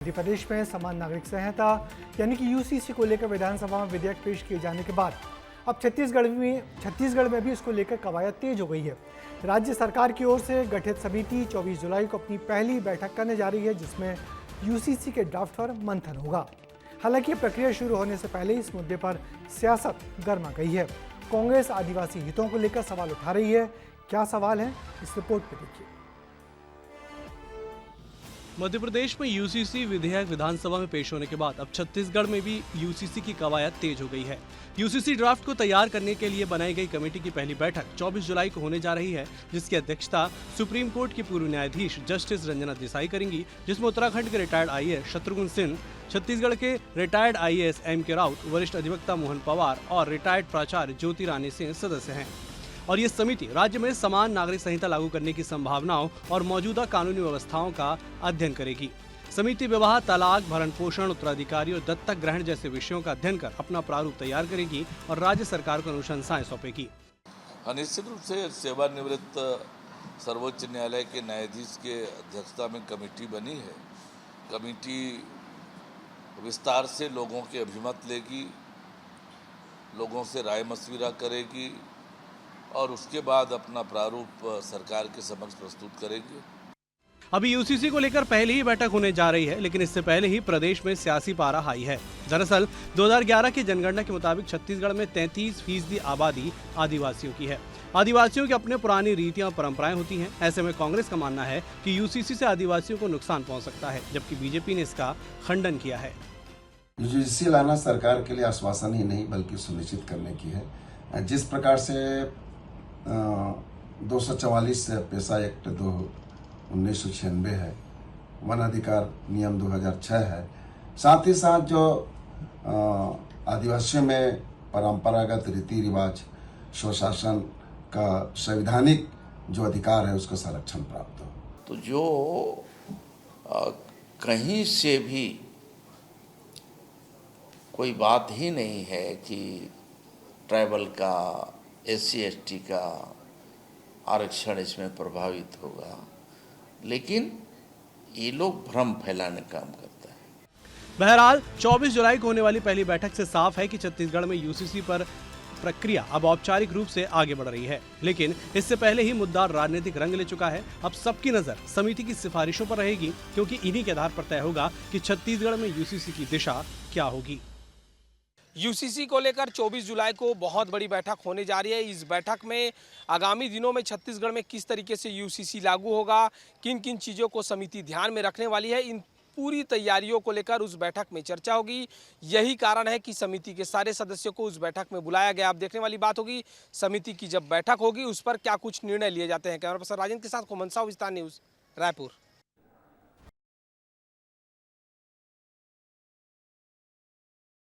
मध्य प्रदेश में समान नागरिक संहिता यानी कि यूसीसी को लेकर विधानसभा में विधेयक पेश किए जाने के बाद अब छत्तीसगढ़ में भी इसको लेकर कवायद तेज हो गई है। राज्य सरकार की ओर से गठित समिति 24 जुलाई को अपनी पहली बैठक करने जा रही है, जिसमें यूसीसी के ड्राफ्ट पर मंथन होगा। हालांकि प्रक्रिया शुरू होने से पहले इस मुद्दे पर सियासत गर्मा गई है। कांग्रेस आदिवासी हितों को लेकर सवाल उठा रही है। क्या सवाल है, इस रिपोर्ट में देखिए। मध्य प्रदेश में यूसीसी विधेयक विधानसभा में पेश होने के बाद अब छत्तीसगढ़ में भी यूसीसी की कवायद तेज हो गई है। यूसीसी ड्राफ्ट को तैयार करने के लिए बनाई गई कमेटी की पहली बैठक 24 जुलाई को होने जा रही है, जिसकी अध्यक्षता सुप्रीम कोर्ट की पूर्व न्यायाधीश जस्टिस रंजना देसाई करेंगी, जिसमें उत्तराखंड के रिटायर्ड आईएएस शत्रुघ्न सिंह, छत्तीसगढ़ के रिटायर्ड आईएएस एम.के. राउत, वरिष्ठ अधिवक्ता मोहन पवार और रिटायर्ड प्राचार्य ज्योति रानी सिंह सदस्य हैं। और ये समिति राज्य में समान नागरिक संहिता लागू करने की संभावनाओं और मौजूदा कानूनी व्यवस्थाओं का अध्ययन करेगी। समिति विवाह, तलाक, भरण पोषण, उत्तराधिकारी और दत्तक ग्रहण जैसे विषयों का अध्ययन कर अपना प्रारूप तैयार करेगी और राज्य सरकार को अनुशंसाएं सौंपेगी। निश्चित रूप से सेवानिवृत्त सर्वोच्च न्यायालय के न्यायाधीश के अध्यक्षता में कमेटी बनी है। कमेटी विस्तार से लोगों के अभिमत लेगी, लोगों से राय मशविरा करेगी और उसके बाद अपना प्रारूप सरकार के समक्ष प्रस्तुत करेंगे। अभी यूसीसी को लेकर पहली ही बैठक होने जा रही है, लेकिन इससे पहले ही प्रदेश में सियासी पारा हाई है। दरअसल 2011 की जनगणना के मुताबिक छत्तीसगढ़ में 33% आबादी आदिवासियों की है। आदिवासियों की अपने पुरानी रीतियां और परंपराएं होती हैं। ऐसे में कांग्रेस का मानना है कि यूसीसी से आदिवासियों को नुकसान पहुंच सकता है, जबकि बीजेपी ने इसका खंडन किया है। यूसीसी लाना सरकार के लिए आश्वासन ही नहीं बल्कि सुनिश्चित करने की है। जिस प्रकार से 244 पेशा एक्ट 1996 है, वन अधिकार नियम 2006 है, साथ ही साथ जो आदिवासियों में परंपरागत रीति रिवाज, स्वशासन का संवैधानिक जो अधिकार है उसका संरक्षण प्राप्त हो। तो जो कहीं से भी कोई बात ही नहीं है कि ट्राइबल का, SC/ST का आरक्षण इसमें प्रभावित होगा, लेकिन ये लोग भ्रम फैलाने का काम करता है। बहरहाल 24 जुलाई को होने वाली पहली बैठक से साफ है कि छत्तीसगढ़ में यूसीसी पर प्रक्रिया अब औपचारिक रूप से आगे बढ़ रही है, लेकिन इससे पहले ही मुद्दा राजनीतिक रंग ले चुका है। अब सबकी नजर समिति की सिफारिशों पर रहेगी, क्योंकि इन्हीं के आधार पर तय होगा कि छत्तीसगढ़ में यूसीसी की दिशा क्या होगी। यूसीसी को लेकर 24 जुलाई को बहुत बड़ी बैठक होने जा रही है। इस बैठक में आगामी दिनों में छत्तीसगढ़ में किस तरीके से यूसीसी लागू होगा, किन किन चीज़ों को समिति ध्यान में रखने वाली है, इन पूरी तैयारियों को लेकर उस बैठक में चर्चा होगी। यही कारण है कि समिति के सारे सदस्यों को उस बैठक में बुलाया गया। अब देखने वाली बात होगी समिति की जब बैठक होगी उस पर क्या कुछ निर्णय लिए जाते हैं। कैमरा पर्सन राजेंद्र के साथ कोमन साहू, विस्तार न्यूज़, रायपुर।